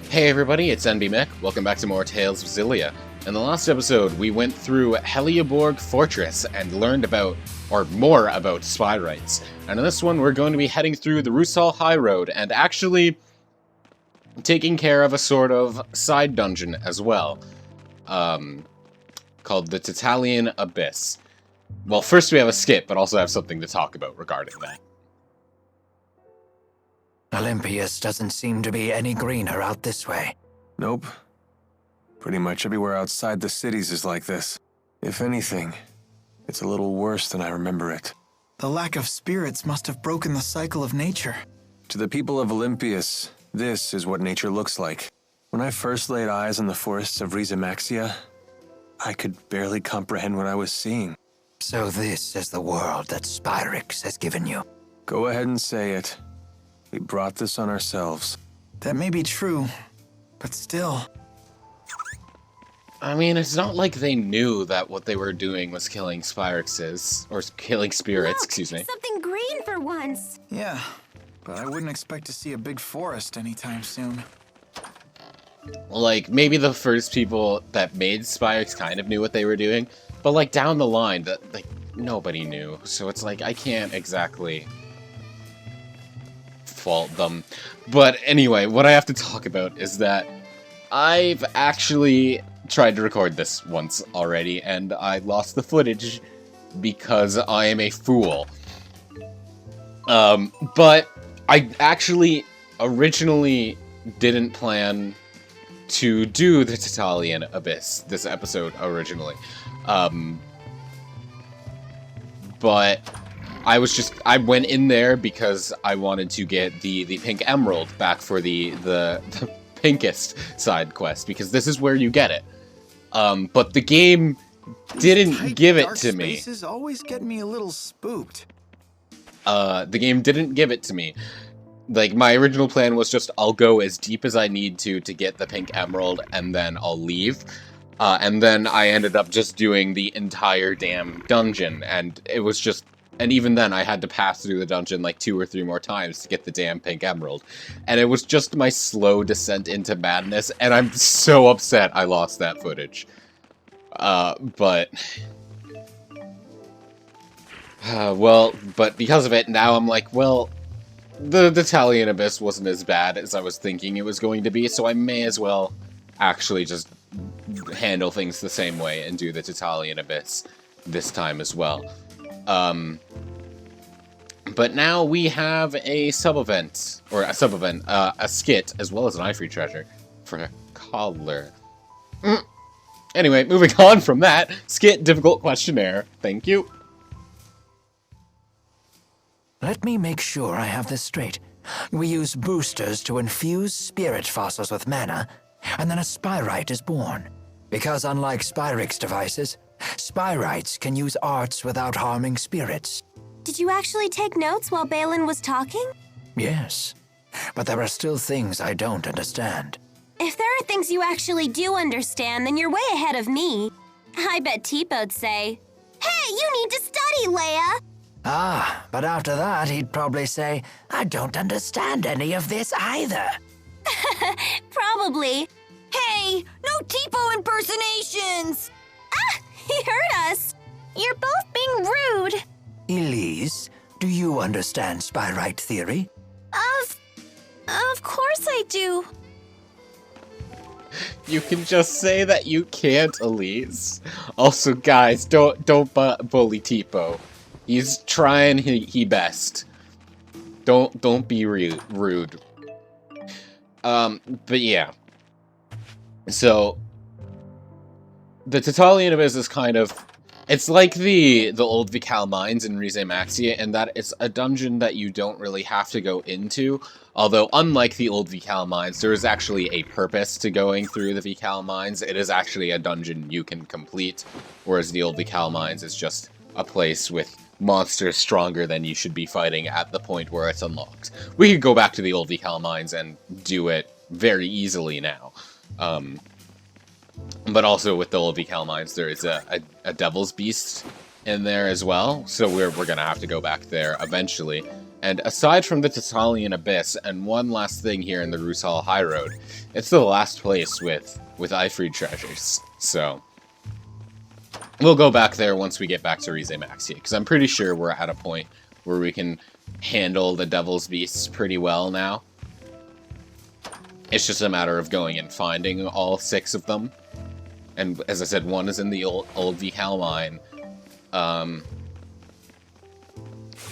Hey everybody, it's NBMech. Welcome back to more Tales of Xillia. In the last episode, we went through Helioborg Fortress and learned about, or more about, spy rights. And in this one, we're going to be heading through the Rusal High Road and actually taking care of a sort of side dungeon as well, called the Tatalian Abyss. Well, first we have a skip, but also have something to talk about regarding that. Olympius doesn't seem to be any greener out this way. Nope. Pretty much everywhere outside the cities is like this. If anything, it's a little worse than I remember it. The lack of spirits must have broken the cycle of nature. To the people of Olympius, this is what nature looks like. When I first laid eyes on the forests of Rizamaxia, I could barely comprehend what I was seeing. So this is the world that Spyrix has given you. Go ahead and say it. We brought this on ourselves. That may be true, but still. I mean, it's not like they knew that what they were doing was killing Spyrixes, or killing spirits, excuse me. Something green for once. Yeah, but I wouldn't expect to see a big forest anytime soon. Like, maybe the first people that made Spyrix kind of knew what they were doing, but like down the line, that like nobody knew. So it's like I can't exactly fault them. But anyway, what I have to talk about is that I've actually tried to record this once already, and I lost the footage because I am a fool. But I actually originally didn't plan to do the Tatalian Abyss this episode originally. But I went in there because I wanted to get the pink emerald back for the pinkest side quest, because this is where you get it. But the game didn't give it to me. Spaces always get me a little spooked. The game didn't give it to me. Like, my original plan was just, I'll go as deep as I need to get the pink emerald, and then I'll leave. And then I ended up just doing the entire damn dungeon, and it was just... And even then, I had to pass through the dungeon like 2 or 3 more times to get the damn pink emerald. And it was just my slow descent into madness, and I'm so upset I lost that footage. But because of it, now I'm like, well, the Tatalian Abyss wasn't as bad as I was thinking it was going to be, so I may as well actually just handle things the same way and do the Tatalian Abyss this time as well. But now we have a sub-event, a skit, as well as an ivory treasure for a cobbler. Anyway, moving on from that, skit, difficult questionnaire, thank you. Let me make sure I have this straight. We use boosters to infuse spirit fossils with mana, and then a spyrite is born. Because unlike Spyrix devices, spyrites can use arts without harming spirits. Did you actually take notes while Balin was talking? Yes, but there are still things I don't understand. If there are things you actually do understand, then you're way ahead of me. I bet Teepo'd say, "Hey, you need to study, Leia!" Ah, but after that he'd probably say, "I don't understand any of this either." Probably. Hey, no Teepo impersonations! Ah, he heard us! You're both being rude. Elise, do you understand spyrite theory? Of course I do. You can just say that you can't, Elise. Also, guys, don't bully Teepo. He's trying he best. Don't be rude. But yeah. So the Tatalian Abyss is kind of... It's like the old Vical Mines in Rizamaxia, in that it's a dungeon that you don't really have to go into. Although, unlike the old Vical Mines, there is actually a purpose to going through the Vical Mines. It is actually a dungeon you can complete, whereas the old Vical Mines is just a place with monsters stronger than you should be fighting at the point where it's unlocked. We could go back to the old Vical Mines and do it very easily now. But also with the old Vical Mines, there is a Devil's Beast in there as well, so we're gonna have to go back there eventually. And aside from the Tatalian Abyss, and one last thing here in the Rusal High Road, it's the last place with Ifrit treasures. So we'll go back there once we get back to Rize Maxia, because I'm pretty sure we're at a point where we can handle the Devil's Beasts pretty well now. It's just a matter of going and finding all 6 of them. And as I said, one is in the old Vical mine.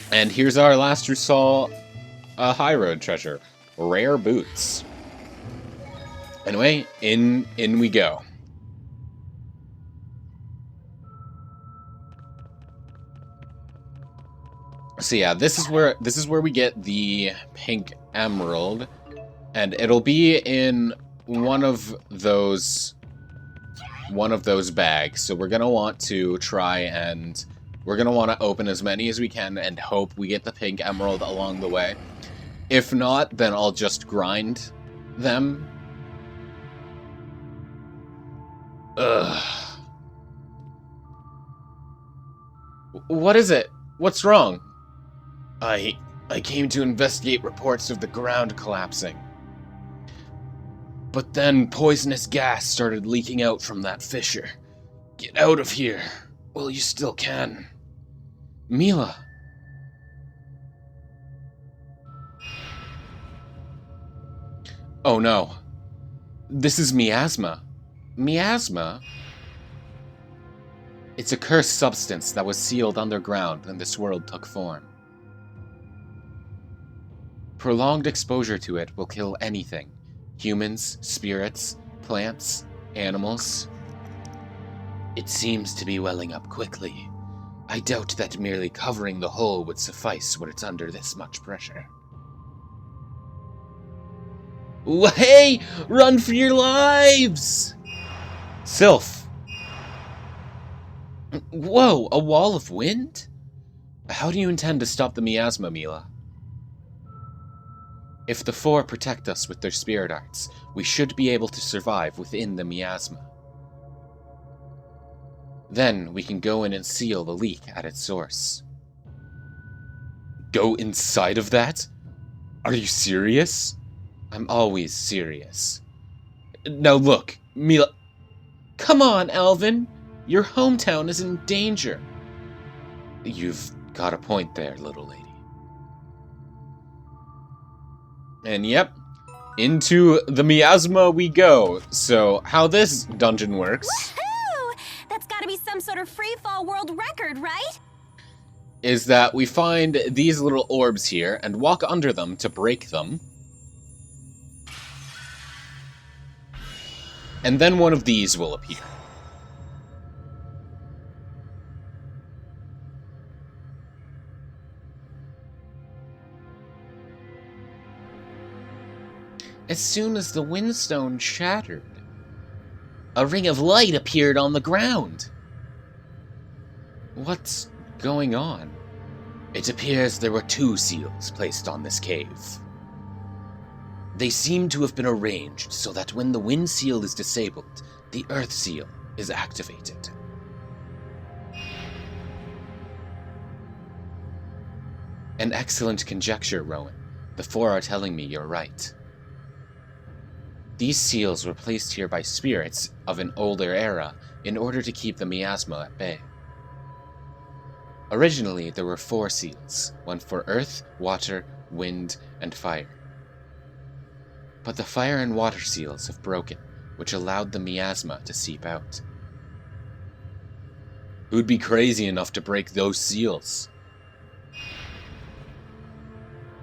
And here's our last Rusal High Road treasure. Rare boots. Anyway, in we go. So yeah, this is where we get the pink emerald, and it'll be in one of those bags. So we're gonna want to try and we're gonna want to open as many as we can and hope we get the pink emerald along the way. If not, then I'll just grind them. Ugh. What is it? What's wrong? I came to investigate reports of the ground collapsing. But then poisonous gas started leaking out from that fissure. Get out of here. Well, you still can. Mila. Oh no. This is miasma. Miasma? It's a cursed substance that was sealed underground when this world took form. Prolonged exposure to it will kill anything. Humans, spirits, plants, animals. It seems to be welling up quickly. I doubt that merely covering the hole would suffice when it's under this much pressure. Hey! Run for your lives! Sylph! Whoa, a wall of wind? How do you intend to stop the miasma, Mila? If the Four protect us with their spirit arts, we should be able to survive within the miasma. Then we can go in and seal the leak at its source. Go inside of that? Are you serious? I'm always serious. Now look, Mila... Come on, Alvin! Your hometown is in danger. You've got a point there, little lady. And yep, into the miasma we go. So, how this dungeon works... Woohoo! That's gotta be some sort of freefall world record, right? Is that we find these little orbs here and walk under them to break them. And then one of these will appear. As soon as the windstone shattered, a ring of light appeared on the ground. What's going on? It appears there were 2 seals placed on this cave. They seem to have been arranged so that when the wind seal is disabled, the earth seal is activated. An excellent conjecture, Rowan. The Four are telling me you're right. These seals were placed here by spirits of an older era in order to keep the miasma at bay. Originally, there were 4 seals, one for earth, water, wind, and fire. But the fire and water seals have broken, which allowed the miasma to seep out. Who'd be crazy enough to break those seals?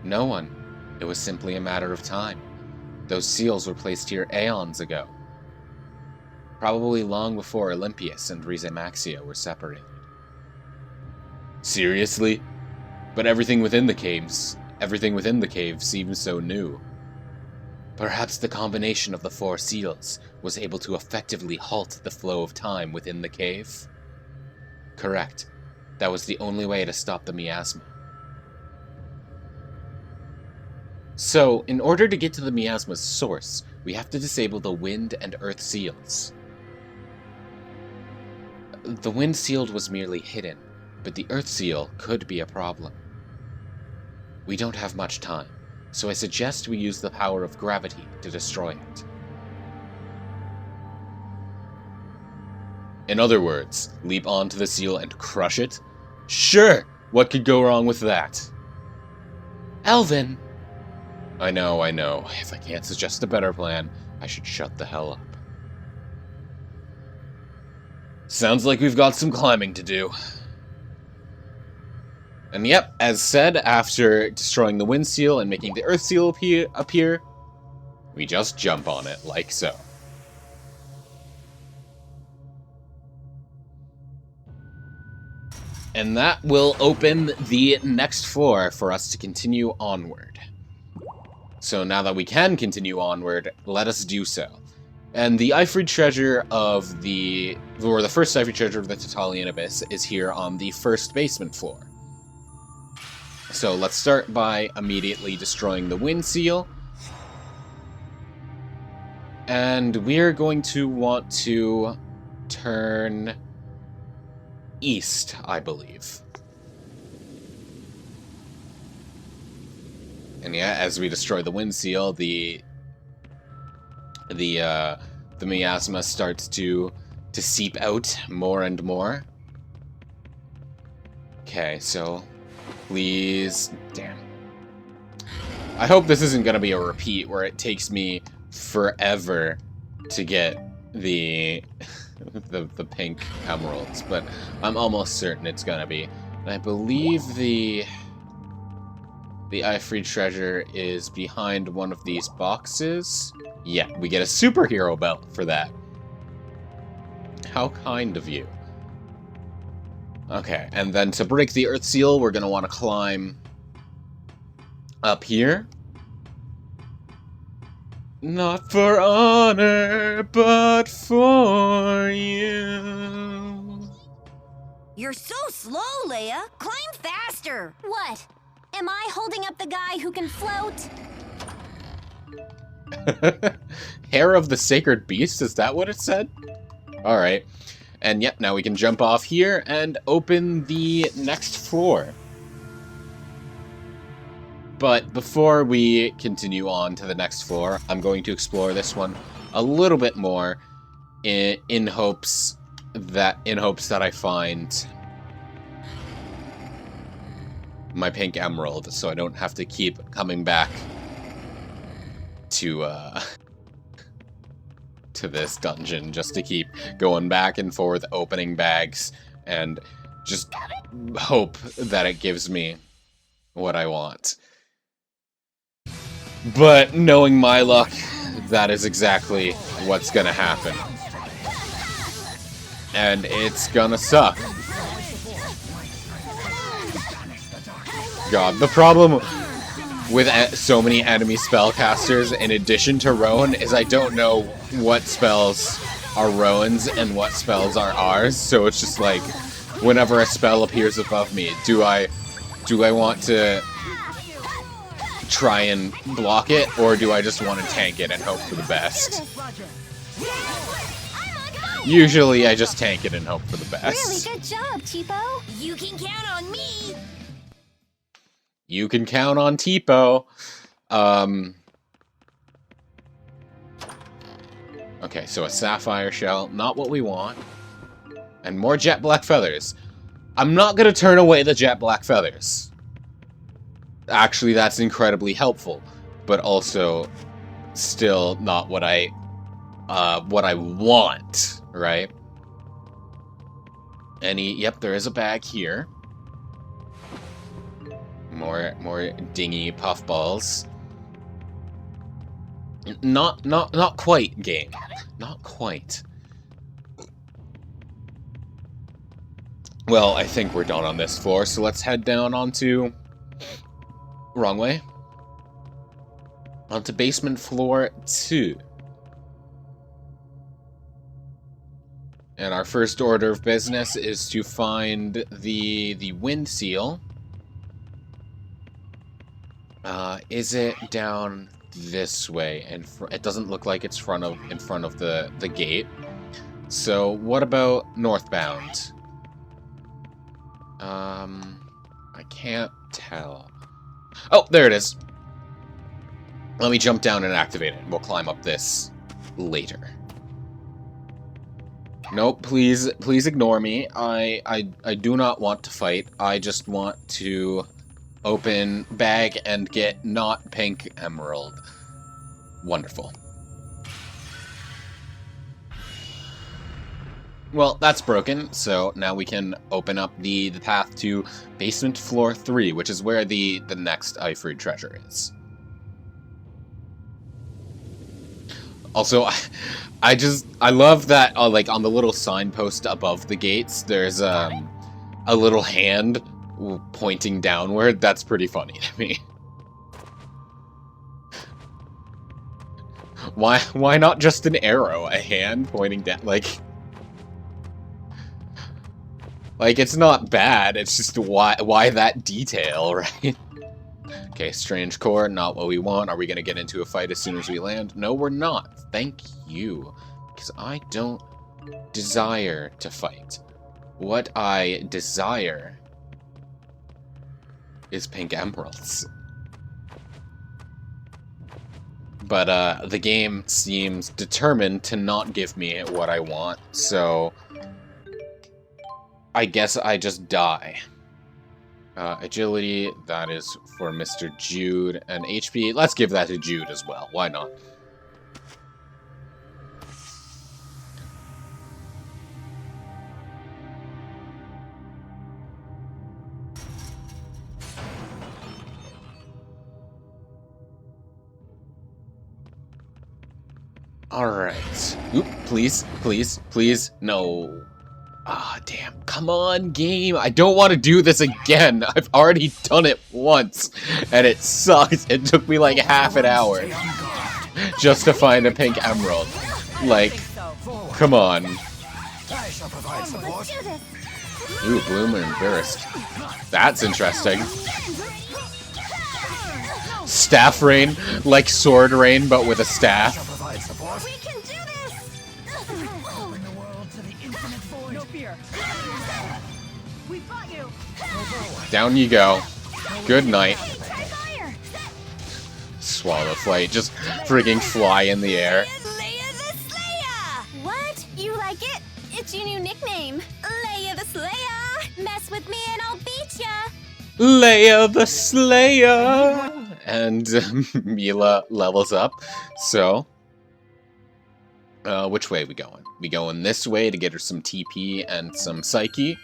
No one. It was simply a matter of time. Those seals were placed here aeons ago. Probably long before Olympias and Rize Maxia were separated. Seriously? But everything within the cave seems so new. Perhaps the combination of the 4 seals was able to effectively halt the flow of time within the cave? Correct. That was the only way to stop the miasma. So, in order to get to the miasma's source, we have to disable the wind and earth seals. The wind seal was merely hidden, but the earth seal could be a problem. We don't have much time, so I suggest we use the power of gravity to destroy it. In other words, leap onto the seal and crush it? Sure! What could go wrong with that? Alvin! I know. If I can't suggest a better plan, I should shut the hell up. Sounds like we've got some climbing to do. And yep, as said, after destroying the wind seal and making the earth seal appear, we just jump on it, like so. And that will open the next floor for us to continue onward. So now that we can continue onward, let us do so. And the Ifrid treasure of the first Ifrid treasure of the Tatalian Abyss is here on the first basement floor. So let's start by immediately destroying the wind seal. And we're going to want to turn east, I believe. And yeah, as we destroy the wind seal, the miasma starts to seep out more and more. Okay, so please, damn. I hope this isn't gonna be a repeat where it takes me forever to get the pink emeralds, but I'm almost certain it's gonna be. And I believe the Ifrid treasure is behind one of these boxes. Yeah, we get a superhero belt for that. How kind of you. Okay, and then to break the earth seal, we're gonna want to climb up here. Not for honor, but for you. You're so slow, Leia. Climb faster. What? Am I holding up the guy who can float? Hair of the Sacred Beast, is that what it said? Alright. And yep, now we can jump off here and open the next floor. But before we continue on to the next floor, I'm going to explore this one a little bit more in hopes that I find my pink emerald, so I don't have to keep coming back to this dungeon just to keep going back and forth, opening bags, and just hope that it gives me what I want. But knowing my luck, that is exactly what's gonna happen. And it's gonna suck. God, the problem with so many enemy spellcasters, in addition to Rowan, is I don't know what spells are Rowan's and what spells are ours, so it's just like, whenever a spell appears above me, do I want to try and block it, or do I just want to tank it and hope for the best? Usually I just tank it and hope for the best. Really good job, Tipo. You can count on me. You can count on Tipo. Okay, so a sapphire shell, not what we want. And more jet black feathers. I'm not gonna turn away the jet black feathers. Actually, that's incredibly helpful, but also still not what I want, right? Yep, there is a bag here. More dingy puffballs. Not quite, game. Not quite. Well, I think we're done on this floor, so let's head down onto... Wrong way. Onto basement floor 2. And our first order of business is to find the wind seal. Is it down this way? And it doesn't look like it's in front of the gate. So what about northbound? I can't tell. Oh, there it is. Let me jump down and activate it. We'll climb up this later. Nope, please ignore me. I do not want to fight. I just want to open bag and get not pink emerald. Wonderful. Well, that's broken, so now we can open up the path to basement floor 3, which is where the next Ifrid treasure is. Also, I love that, like, on the little signpost above the gates, there's a little hand pointing downward. That's pretty funny to me. Why not just an arrow? A hand pointing down, like, it's not bad, it's just why that detail, right? Okay, strange core, not what we want. Are we gonna get into a fight as soon as we land? No, we're not. Thank you. Because I don't desire to fight. What I desire is pink emeralds. But, the game seems determined to not give me what I want, so I guess I just die. Agility, that is for Mr. Jude, and HP, let's give that to Jude as well, why not? Alright. Oop, please, please, please, no. Ah, damn. Come on, game. I don't want to do this again. I've already done it once, and it sucks. It took me like half an hour just to find a pink emerald. Like, come on. Ooh, Bloomer and Burst. That's interesting. Staff rain, like sword rain, but with a staff. Down you go. Good night. Swallow flight, just frigging fly in the air. Leia the Slayer! What? You like it? It's your new nickname. Leia the Slayer! Mess with me and I'll beat ya! Leia the Slayer! And Mila levels up. So, which way are we going? We going this way to get her some TP and some Psyche.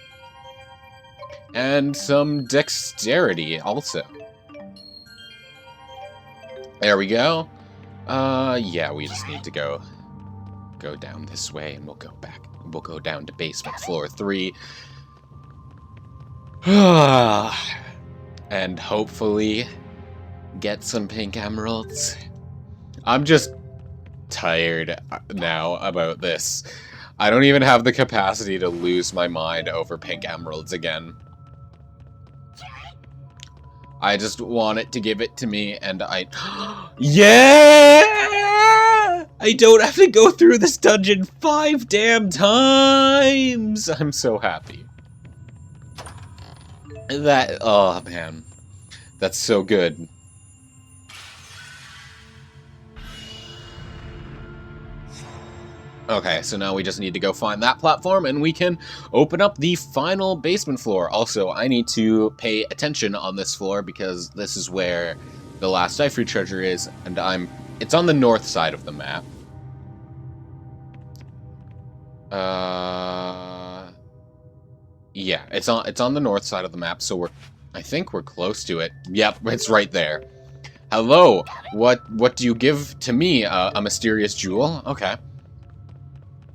And some dexterity, also. There we go. Yeah, we just need to go down this way, and we'll go back. We'll go down to basement floor 3. And hopefully get some pink emeralds. I'm just tired now about this. I don't even have the capacity to lose my mind over pink emeralds again. I just want it to give it to me, and yeah! I don't have to go through this dungeon 5 damn times! I'm so happy. Oh man. That's so good. Okay, so now we just need to go find that platform, and we can open up the final basement floor. Also, I need to pay attention on this floor, because this is where the last Ifrit treasure is, and it's on the north side of the map. Yeah, it's on the north side of the map, so I think we're close to it. Yep, it's right there. Hello, what do you give to me? A mysterious jewel? Okay.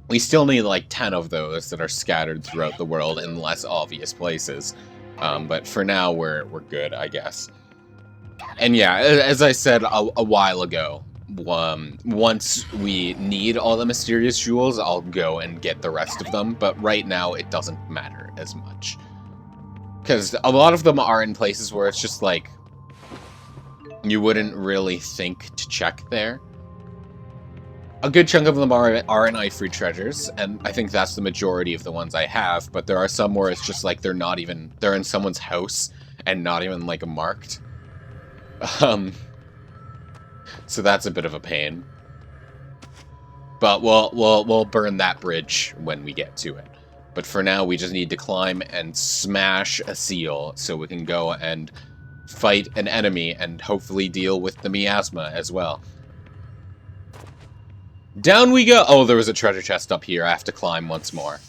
We still need like 10 of those that are scattered throughout the world in less obvious places. But for now, we're good, I guess. And yeah, as I said a while ago, once we need all the mysterious jewels, I'll go and get the rest of them. But right now, it doesn't matter as much. Because a lot of them are in places where it's just like, you wouldn't really think to check there. A good chunk of them are in Ifrit treasures, and I think that's the majority of the ones I have, but there are some where it's just like they're in someone's house and not even like marked. So that's a bit of a pain. But we'll burn that bridge when we get to it. But for now, we just need to climb and smash a seal so we can go and fight an enemy and hopefully deal with the miasma as well. Down we go! Oh, there was a treasure chest up here. I have to climb once more.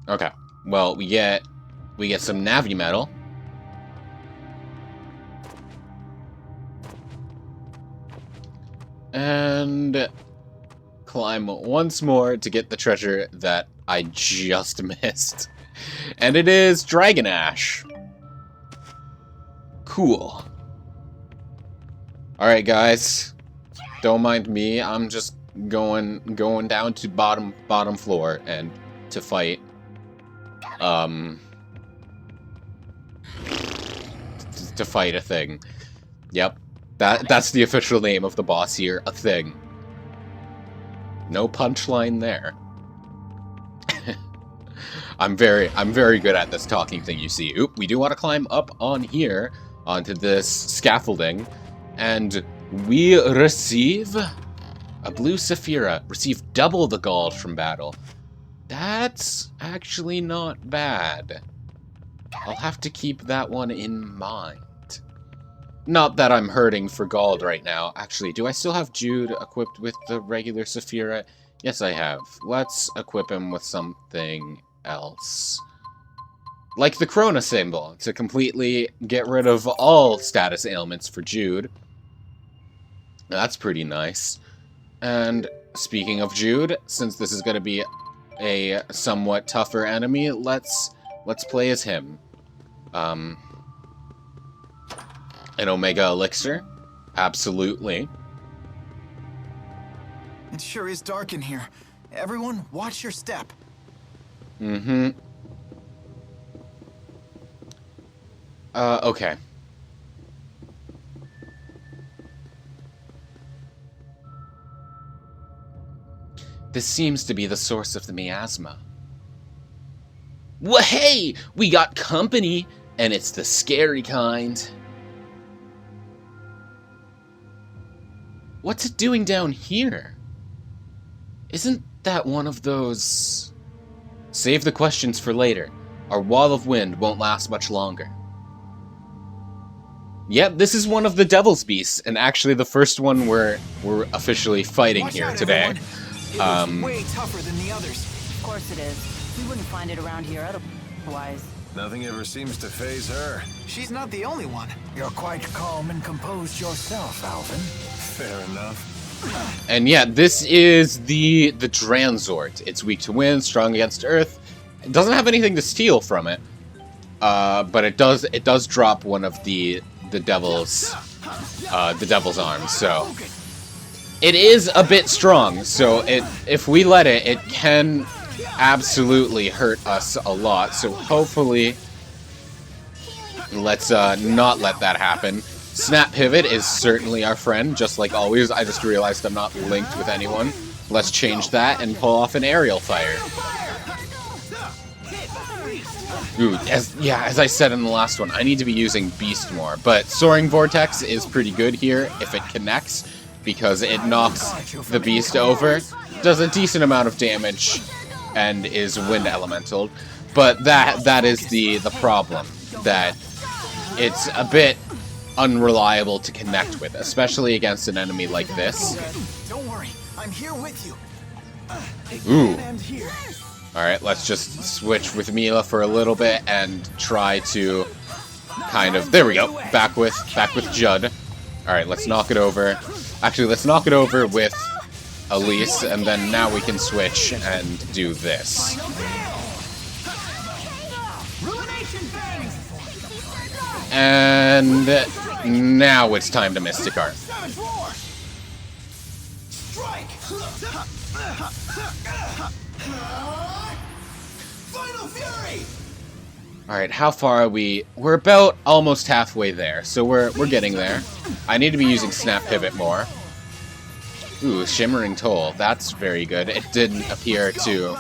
Okay. Well, we get some Navi metal. And climb once more to get the treasure that I just missed. And it is Dragon Ash. Cool. Alright, guys. Don't mind me. I'm just going down to bottom floor and to fight. To fight a thing. Yep. That's the official name of the boss here, a thing. No punchline there. I'm very good at this talking thing, you see. Oop, we do want to climb up on here, onto this scaffolding, and we receive a blue Saphira. Receive double the gold from battle. That's actually not bad. I'll have to keep that one in mind. Not that I'm hurting for gold right now. Actually, do I still have Jude equipped with the regular Saphira? Yes, I have. Let's equip him with something else. Like the Krona symbol, to completely get rid of all status ailments for Jude. That's pretty nice. And speaking of Jude, since this is going to be a somewhat tougher enemy, let's play as him. An Omega Elixir? Absolutely. It sure is dark in here. Everyone, watch your step. Mm-hmm. Okay. This seems to be the source of the miasma. Well, hey! We got company, and it's the scary kind. What's it doing down here? Isn't that one of those... Save the questions for later. Our wall of wind won't last much longer. Yep, this is one of the Devil's Beasts, and actually the first one we're officially fighting Watch here out, today. everyone. It is way tougher than the others. Of course it is. We wouldn't find it around here otherwise. Nothing ever seems to faze her. She's not the only one. You're quite calm and composed yourself, Alvin. Fair enough. And yeah, this is the Dranzort. It's weak to wind, strong against earth. It doesn't have anything to steal from it, but it does drop one of the devil's arms. So it is a bit strong. So if we let it, it can absolutely hurt us a lot. So hopefully, let's not let that happen. Snap Pivot is certainly our friend, just like always. I just realized I'm not linked with anyone. Let's change that and pull off an aerial fire. Ooh, as I said in the last one, I need to be using Beast more, but Soaring Vortex is pretty good here if it connects, because it knocks the Beast over, does a decent amount of damage, and is Wind Elemental, but that is the problem, that it's a bit unreliable to connect with, especially against an enemy like this. Don't worry, I'm here with you. Ooh. And here. Alright, let's just switch with Mila for a little bit and try to kind of... There we go. Back with Judd. Alright, let's knock it over. Actually, let's knock it over with Elise, and then now we can switch and do this. And now it's time to Mystic Art. Alright, how far are we? We're about almost halfway there, so we're getting there. I need to be using Snap Pivot more. Ooh, Shimmering Toll. That's very good. It didn't appear to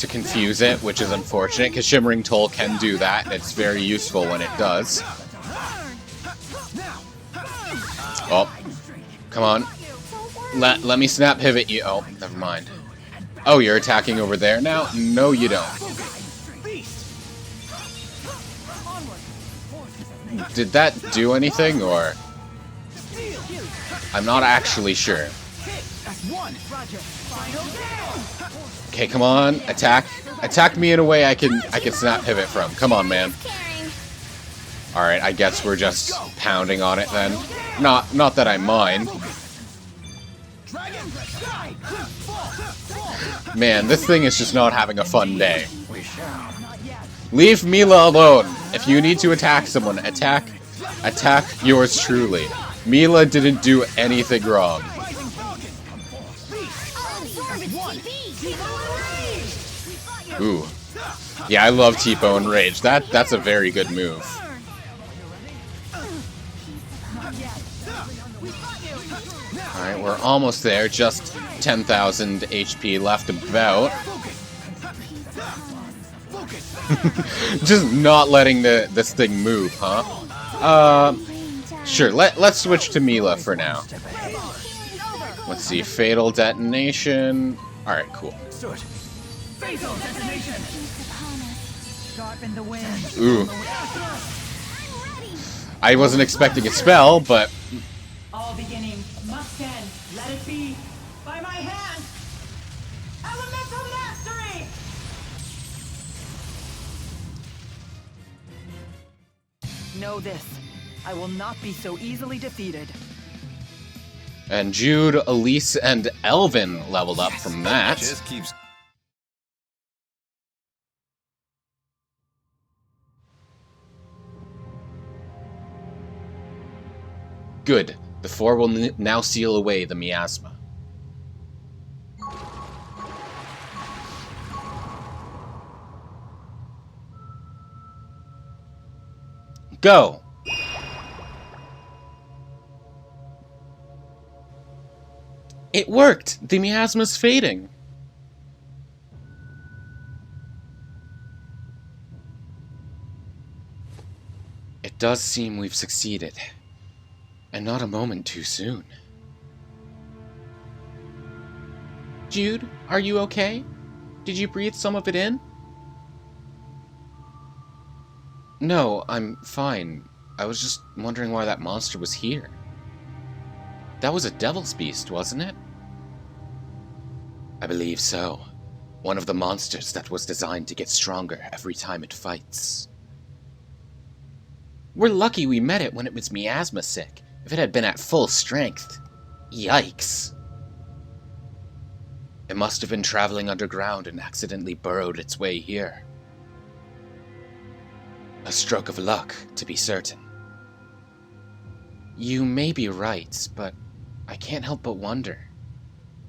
confuse it, which is unfortunate, because Shimmering Toll can do that, and it's very useful when it does. Oh, come on. Let me snap pivot you. Oh, never mind. Oh, you're attacking over there now? No, you don't. Did that do anything, or... I'm not actually sure. Okay, come on, attack. Attack me in a way I can snap pivot from. Come on, man. Alright, I guess we're just pounding on it then. Not that I mind. Man, this thing is just not having a fun day. Leave Mila alone. If you need to attack someone, attack yours truly. Mila didn't do anything wrong. Ooh. Yeah, I love T-Bone Rage. That's a very good move. Alright, we're almost there. Just 10,000 HP left about. Just not letting this thing move, huh? Sure, let's switch to Mila for now. Let's see, Fatal Detonation. Alright, cool. Ooh. I wasn't expecting a spell, but... All beginning must end. Let it be. By my hand. Elemental mastery! Know this. I will not be so easily defeated. And Jude, Elise, and Elvin leveled up from that. Just keeps... Good. The four will now seal away the miasma. Go! It worked! The miasma's fading! It does seem we've succeeded. And not a moment too soon. Jude, are you okay? Did you breathe some of it in? No, I'm fine. I was just wondering why that monster was here. That was a devil's beast, wasn't it? I believe so. One of the monsters that was designed to get stronger every time it fights. We're lucky we met it when it was miasma sick. If it had been at full strength. Yikes. It must have been traveling underground and accidentally burrowed its way here. A stroke of luck, to be certain. You may be right, but I can't help but wonder.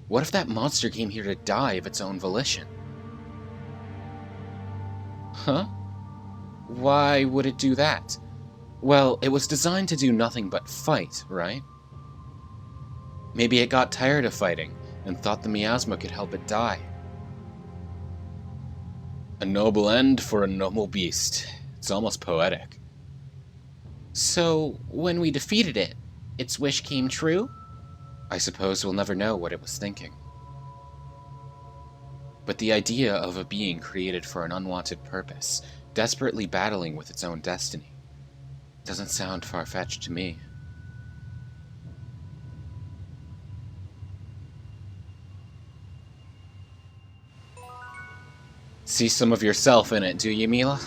What if that monster came here to die of its own volition? Huh? Why would it do that? Well, it was designed to do nothing but fight, right? Maybe it got tired of fighting and thought the miasma could help it die. A noble end for a noble beast. It's almost poetic. So, when we defeated it, its wish came true? I suppose we'll never know what it was thinking. But the idea of a being created for an unwanted purpose, desperately battling with its own destiny, doesn't sound far-fetched to me. See some of yourself in it, do you, Mila?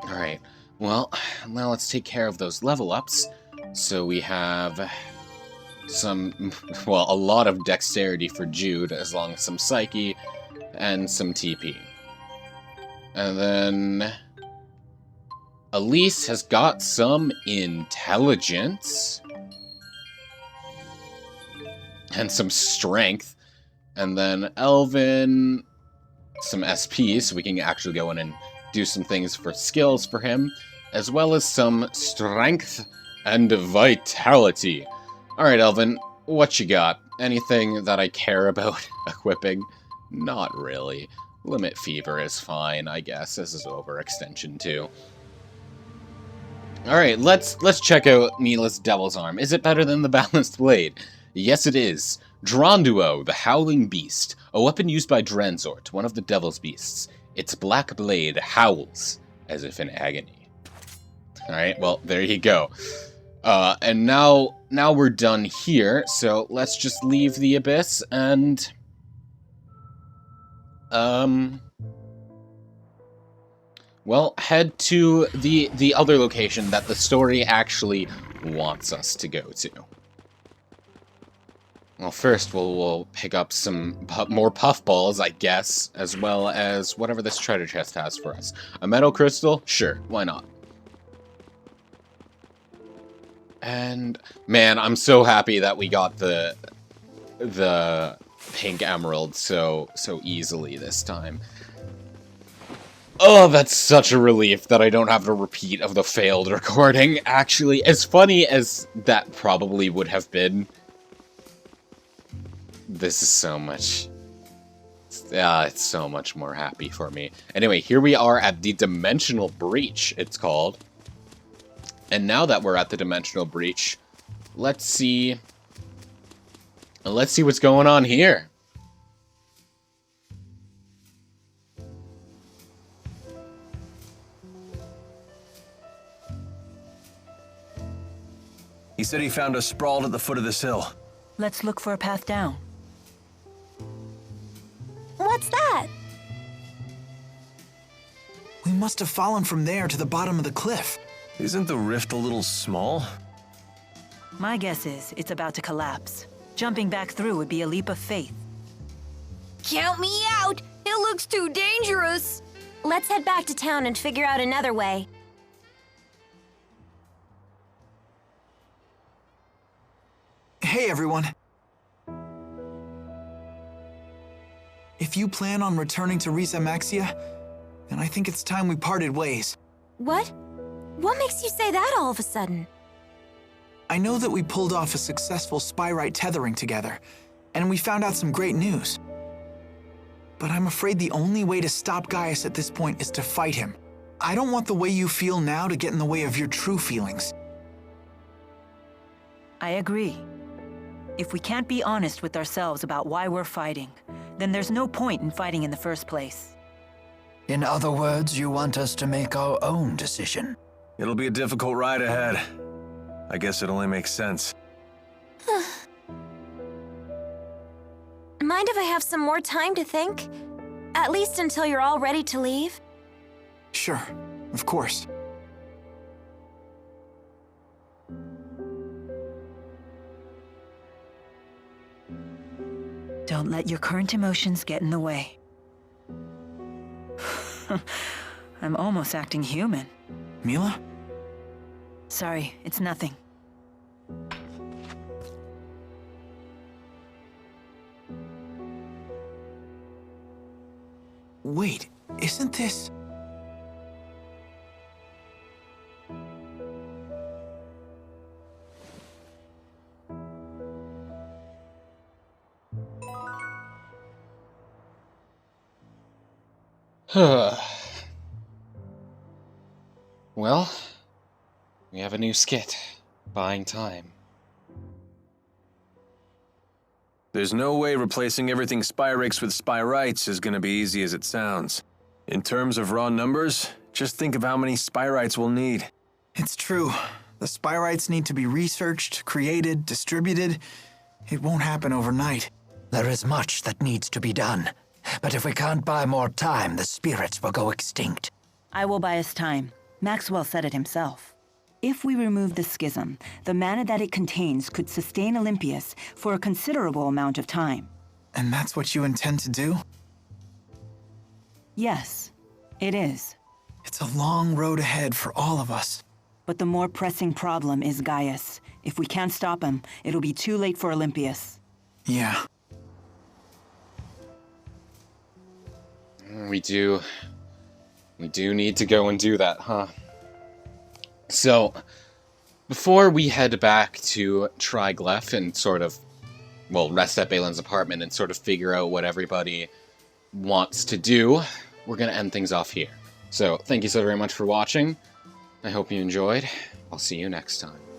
Alright, well, now let's take care of those level ups. So we have some, well, a lot of dexterity for Jude, as long as some psyche and some TP. And then Elise has got some intelligence and some strength. And then Elvin, some SP, so we can actually go in and do some things for skills for him, as well as some strength And vitality. Alright, Elvin, what you got? Anything that I care about equipping? Not really. Limit fever is fine, I guess. This is overextension too. Alright, let's check out Mila's Devil's Arm. Is it better than the Balanced Blade? Yes, it is. Dranduo, the Howling Beast. A weapon used by Dranzort, one of the Devil's Beasts. Its black blade howls, as if in agony. Alright, well, there you go. And now we're done here, so let's just leave the Abyss and... well, head to the other location that the story actually wants us to go to. Well, first we'll pick up some more puffballs, I guess, as well as whatever this treasure chest has for us. A metal crystal? Sure, why not? And, man, I'm so happy that we got the pink emerald so easily this time. Oh, that's such a relief that I don't have a repeat of the failed recording. Actually, as funny as that probably would have been, this is so much... it's so much more happy for me. Anyway, here we are at the Dimensional Breach, it's called. And now that we're at the Dimensional Breach, let's see what's going on here. He said he found us sprawled at the foot of this hill. Let's look for a path down. What's that? We must have fallen from there to the bottom of the cliff. Isn't the rift a little small? My guess is it's about to collapse. Jumping back through would be a leap of faith. Count me out! It looks too dangerous! Let's head back to town and figure out another way. Hey, everyone. If you plan on returning to Riza Maxia, then I think it's time we parted ways. What? What makes you say that all of a sudden? I know that we pulled off a successful Spyrite tethering together, and we found out some great news. But I'm afraid the only way to stop Gaius at this point is to fight him. I don't want the way you feel now to get in the way of your true feelings. I agree. If we can't be honest with ourselves about why we're fighting, then there's no point in fighting in the first place. In other words, you want us to make our own decision. It'll be a difficult ride ahead. I guess it only makes sense. Mind if I have some more time to think? At least until you're all ready to leave? Sure, of course. Don't let your current emotions get in the way. I'm almost acting human. Mila? Sorry, it's nothing. Wait, isn't this... Well, we have a new skit. Buying time. There's no way replacing everything Spyrix with Spyrites is gonna be easy as it sounds. In terms of raw numbers, just think of how many Spyrites we'll need. It's true. The Spyrites need to be researched, created, distributed. It won't happen overnight. There is much that needs to be done. But if we can't buy more time, the spirits will go extinct. I will buy us time. Maxwell said it himself. If we remove the schism, the mana that it contains could sustain Olympius for a considerable amount of time. And that's what you intend to do? Yes, it is. It's a long road ahead for all of us. But the more pressing problem is Gaius. If we can't stop him, it'll be too late for Olympius. Yeah. We do need to go and do that, huh? So, before we head back to Trigleph and sort of, well, rest at Balin's apartment and sort of figure out what everybody wants to do, we're going to end things off here. So, thank you so very much for watching. I hope you enjoyed. I'll see you next time.